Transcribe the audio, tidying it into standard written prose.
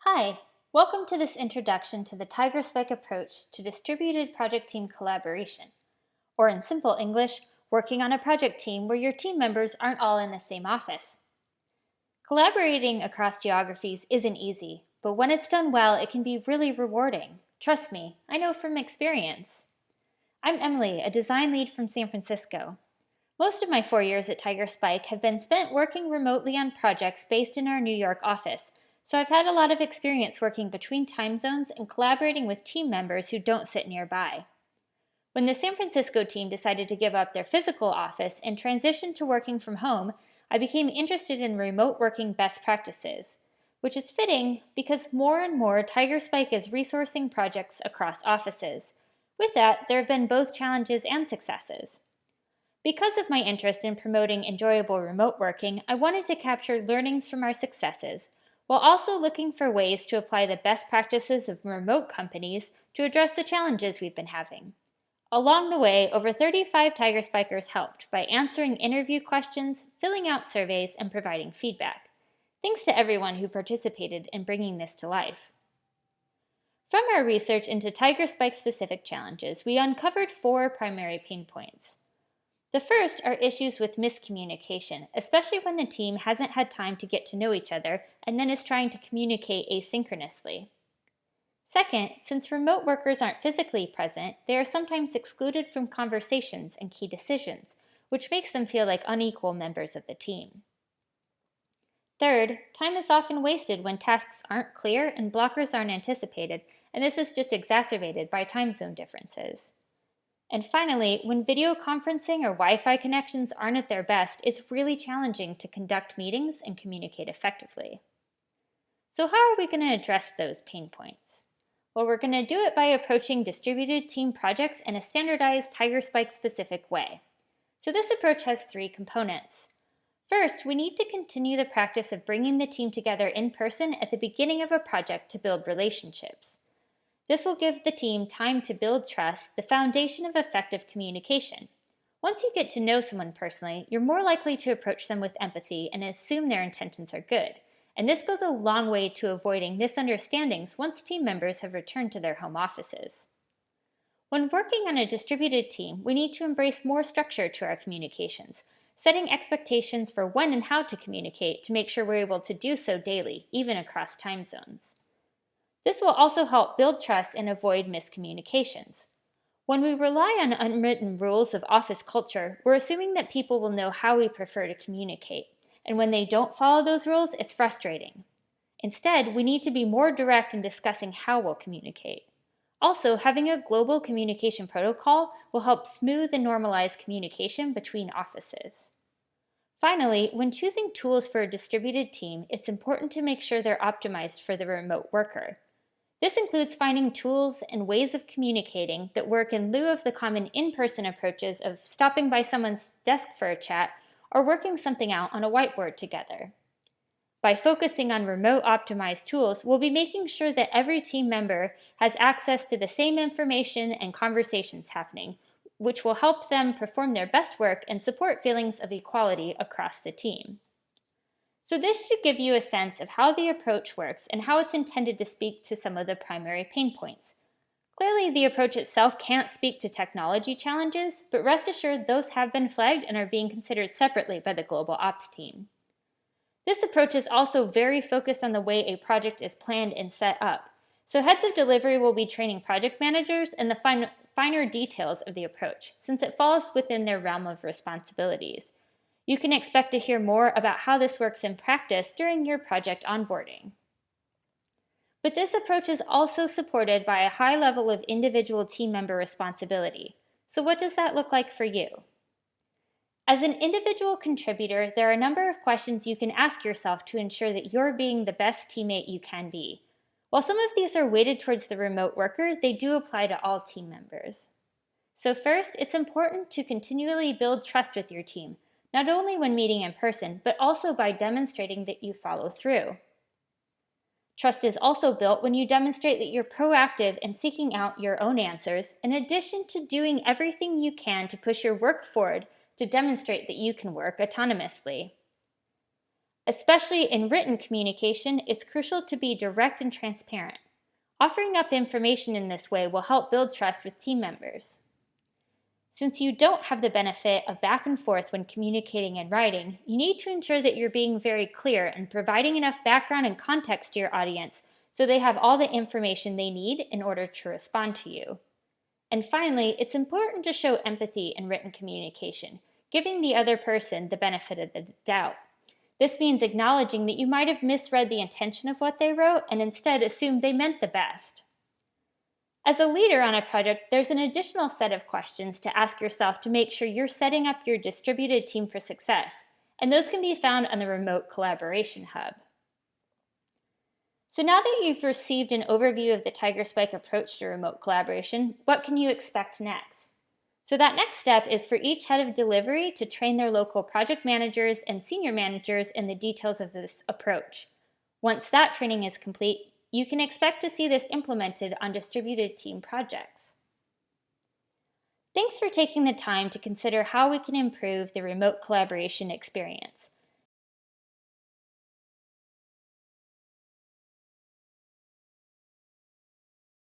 Hi, welcome to this introduction to the TigerSpike approach to distributed project team collaboration, or in simple English, working on a project team where your team members aren't all in the same office. Collaborating across geographies isn't easy, but when it's done well, it can be really rewarding. Trust me, I know from experience. I'm Emily, a design lead from San Francisco. Most of my 4 years at TigerSpike have been spent working remotely on projects based in our New York office, so I've had a lot of experience working between time zones and collaborating with team members who don't sit nearby. When the San Francisco team decided to give up their physical office and transition to working from home, I became interested in remote working best practices, which is fitting because more and more TigerSpike is resourcing projects across offices. With that, there have been both challenges and successes. Because of my interest in promoting enjoyable remote working, I wanted to capture learnings from our successes, while also looking for ways to apply the best practices of remote companies to address the challenges we've been having. Along the way, over 35 TigerSpikers helped by answering interview questions, filling out surveys, and providing feedback. Thanks to everyone who participated in bringing this to life. From our research into TigerSpike-specific challenges, we uncovered 4 primary pain points. The first are issues with miscommunication, especially when the team hasn't had time to get to know each other and then is trying to communicate asynchronously. Second, since remote workers aren't physically present, they are sometimes excluded from conversations and key decisions, which makes them feel like unequal members of the team. Third, time is often wasted when tasks aren't clear and blockers aren't anticipated, and this is just exacerbated by time zone differences. And finally, when video conferencing or Wi-Fi connections aren't at their best, it's really challenging to conduct meetings and communicate effectively. So how are we going to address those pain points? Well, we're going to do it by approaching distributed team projects in a standardized TigerSpike-specific way. So this approach has 3 components. First, we need to continue the practice of bringing the team together in person at the beginning of a project to build relationships. This will give the team time to build trust, the foundation of effective communication. Once you get to know someone personally, you're more likely to approach them with empathy and assume their intentions are good. And this goes a long way to avoiding misunderstandings once team members have returned to their home offices. When working on a distributed team, we need to embrace more structure to our communications, setting expectations for when and how to communicate to make sure we're able to do so daily, even across time zones. This will also help build trust and avoid miscommunications. When we rely on unwritten rules of office culture, we're assuming that people will know how we prefer to communicate, and when they don't follow those rules, it's frustrating. Instead, we need to be more direct in discussing how we'll communicate. Also, having a global communication protocol will help smooth and normalize communication between offices. Finally, when choosing tools for a distributed team, it's important to make sure they're optimized for the remote worker. This includes finding tools and ways of communicating that work in lieu of the common in-person approaches of stopping by someone's desk for a chat or working something out on a whiteboard together. By focusing on remote optimized tools, we'll be making sure that every team member has access to the same information and conversations happening, which will help them perform their best work and support feelings of equality across the team. So this should give you a sense of how the approach works and how it's intended to speak to some of the primary pain points. Clearly, the approach itself can't speak to technology challenges, but rest assured those have been flagged and are being considered separately by the Global Ops team. This approach is also very focused on the way a project is planned and set up. So heads of delivery will be training project managers in the finer details of the approach, since it falls within their realm of responsibilities. You can expect to hear more about how this works in practice during your project onboarding. But this approach is also supported by a high level of individual team member responsibility. So what does that look like for you? As an individual contributor, there are a number of questions you can ask yourself to ensure that you're being the best teammate you can be. While some of these are weighted towards the remote worker, they do apply to all team members. So first, it's important to continually build trust with your team, not only when meeting in person, but also by demonstrating that you follow through. Trust is also built when you demonstrate that you're proactive in seeking out your own answers, in addition to doing everything you can to push your work forward to demonstrate that you can work autonomously. Especially in written communication, it's crucial to be direct and transparent. Offering up information in this way will help build trust with team members. Since you don't have the benefit of back and forth when communicating and writing, you need to ensure that you're being very clear and providing enough background and context to your audience so they have all the information they need in order to respond to you. And finally, it's important to show empathy in written communication, giving the other person the benefit of the doubt. This means acknowledging that you might have misread the intention of what they wrote and instead assumed they meant the best. As a leader on a project, there's an additional set of questions to ask yourself to make sure you're setting up your distributed team for success, and those can be found on the Remote Collaboration Hub. So now that you've received an overview of the TigerSpike approach to remote collaboration, what can you expect next? So that next step is for each head of delivery to train their local project managers and senior managers in the details of this approach. Once that training is complete, you can expect to see this implemented on distributed team projects. Thanks for taking the time to consider how we can improve the remote collaboration experience.